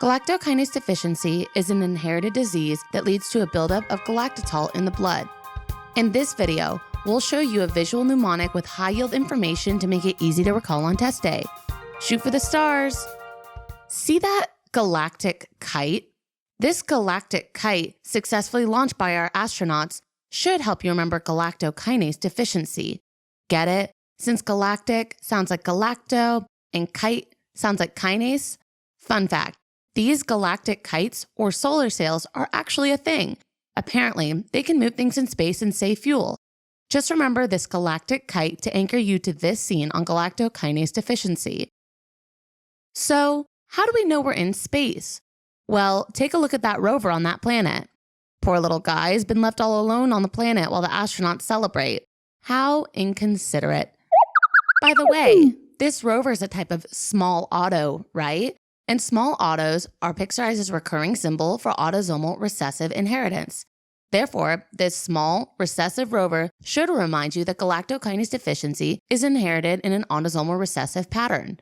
Galactokinase deficiency is an inherited disease that leads to a buildup of galactitol in the blood. In this video, we'll show you a visual mnemonic with high-yield information to make it easy to recall on test day. Shoot for the stars! See that galactic kite? This galactic kite, successfully launched by our astronauts, should help you remember galactokinase deficiency. Get it? Since galactic sounds like galacto and kite sounds like kinase. Fun fact, these galactic kites or solar sails are actually a thing. Apparently, they can move things in space and save fuel. Just remember this galactic kite to anchor you to this scene on galactokinase deficiency. So, how do we know we're in space? Well, take a look at that rover on that planet. Poor little guy has been left all alone on the planet while the astronauts celebrate. How inconsiderate. By the way, this rover is a type of small auto, right? And small autos are Pixarize's recurring symbol for autosomal recessive inheritance. Therefore, this small recessive rover should remind you that galactokinase deficiency is inherited in an autosomal recessive pattern.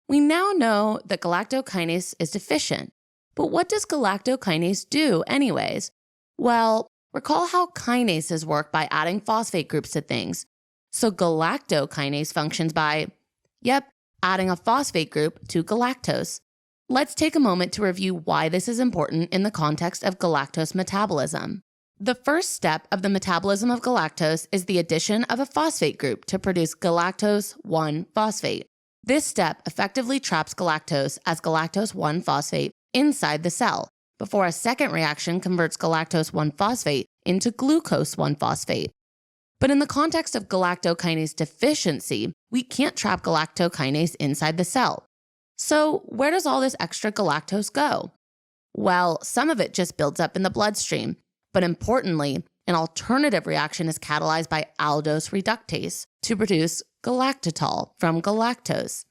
We now know that galactokinase is deficient, but what does galactokinase do anyways? Well, recall how kinases work by adding phosphate groups to things. So galactokinase functions by, adding a phosphate group to galactose. Let's take a moment to review why this is important in the context of galactose metabolism. The first step of the metabolism of galactose is the addition of a phosphate group to produce galactose 1-phosphate. This step effectively traps galactose as galactose 1-phosphate inside the cell, before a second reaction converts galactose 1-phosphate into glucose 1-phosphate. But in the context of galactokinase deficiency, we can't trap galactokinase inside the cell. So where does all this extra galactose go? Well, some of it just builds up in the bloodstream, but importantly, an alternative reaction is catalyzed by aldose reductase to produce galactitol from galactose.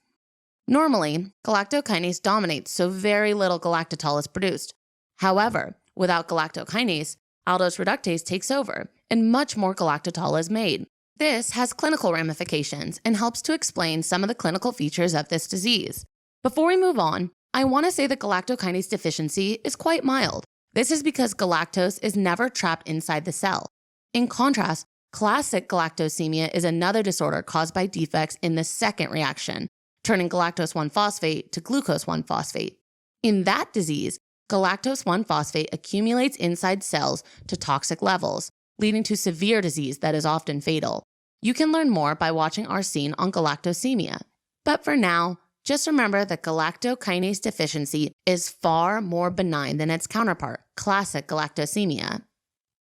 Normally, galactokinase dominates, so very little galactitol is produced. However, without galactokinase, aldose reductase takes over, and much more galactitol is made. This has clinical ramifications and helps to explain some of the clinical features of this disease. Before we move on, I want to say that galactokinase deficiency is quite mild. This is because galactose is never trapped inside the cell. In contrast, classic galactosemia is another disorder caused by defects in the second reaction, turning galactose 1-phosphate to glucose 1-phosphate. In that disease, galactose 1-phosphate accumulates inside cells to toxic levels, leading to severe disease that is often fatal. You can learn more by watching our scene on galactosemia. But for now, just remember that galactokinase deficiency is far more benign than its counterpart, classic galactosemia.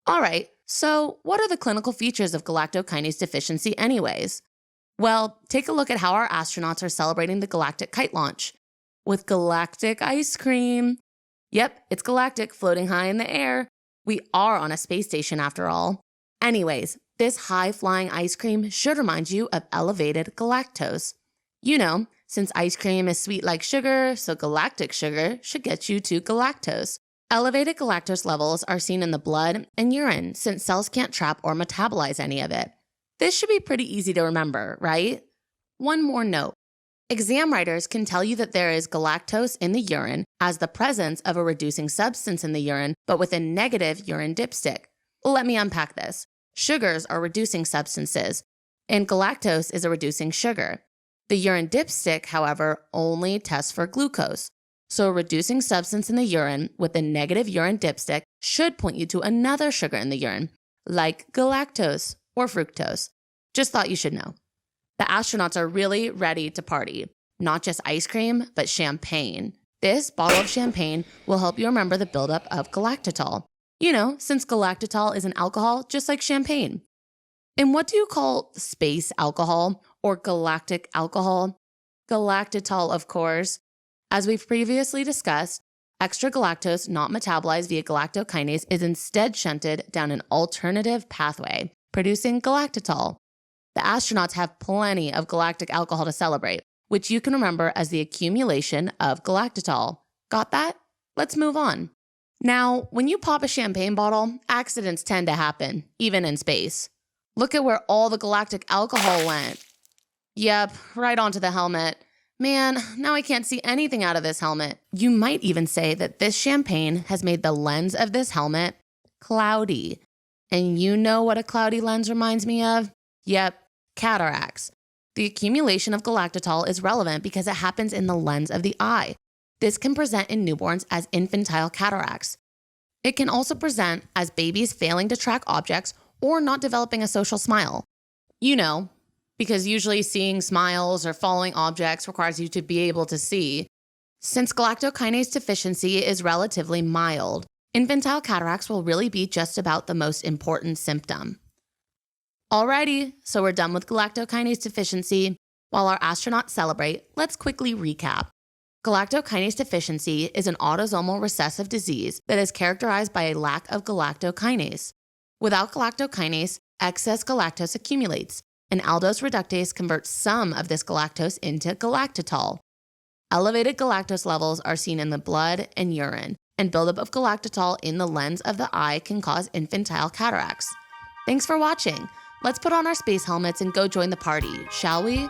All right, so what are the clinical features of galactokinase deficiency anyways? Well, take a look at how our astronauts are celebrating the galactic kite launch. With galactic ice cream. Yep, it's galactic floating high in the air. We are on a space station after all. Anyways, this high-flying ice cream should remind you of elevated galactose. You know, since ice cream is sweet like sugar, so galactic sugar should get you to galactose. Elevated galactose levels are seen in the blood and urine since cells can't trap or metabolize any of it. This should be pretty easy to remember, right? One more note. Exam writers can tell you that there is galactose in the urine as the presence of a reducing substance in the urine, but with a negative urine dipstick. Let me unpack this. Sugars are reducing substances, and galactose is a reducing sugar. The urine dipstick, however, only tests for glucose. So a reducing substance in the urine with a negative urine dipstick should point you to another sugar in the urine, like galactose or fructose. Just thought you should know. The astronauts are really ready to party. Not just ice cream, but champagne. This bottle of champagne will help you remember the buildup of galactitol. You know, since galactitol is an alcohol just like champagne. And what do you call space alcohol or galactic alcohol? Galactitol, of course. As we've previously discussed, extra galactose not metabolized via galactokinase is instead shunted down an alternative pathway, producing galactitol. The astronauts have plenty of galactic alcohol to celebrate, which you can remember as the accumulation of galactitol. Got that? Let's move on. Now, when you pop a champagne bottle, accidents tend to happen, even in space. Look at where all the galactic alcohol went. Yep, right onto the helmet. Man, now I can't see anything out of this helmet. You might even say that this champagne has made the lens of this helmet cloudy. And you know what a cloudy lens reminds me of? Yep, cataracts. The accumulation of galactitol is relevant because it happens in the lens of the eye. This can present in newborns as infantile cataracts. It can also present as babies failing to track objects or not developing a social smile. You know, because usually seeing smiles or following objects requires you to be able to see. Since galactokinase deficiency is relatively mild, infantile cataracts will really be just about the most important symptom. Alrighty, so we're done with galactokinase deficiency. While our astronauts celebrate, let's quickly recap. Galactokinase deficiency is an autosomal recessive disease that is characterized by a lack of galactokinase. Without galactokinase, excess galactose accumulates, and aldose reductase converts some of this galactose into galactitol. Elevated galactose levels are seen in the blood and urine, and buildup of galactitol in the lens of the eye can cause infantile cataracts. Thanks for watching. Let's put on our space helmets and go join the party, shall we?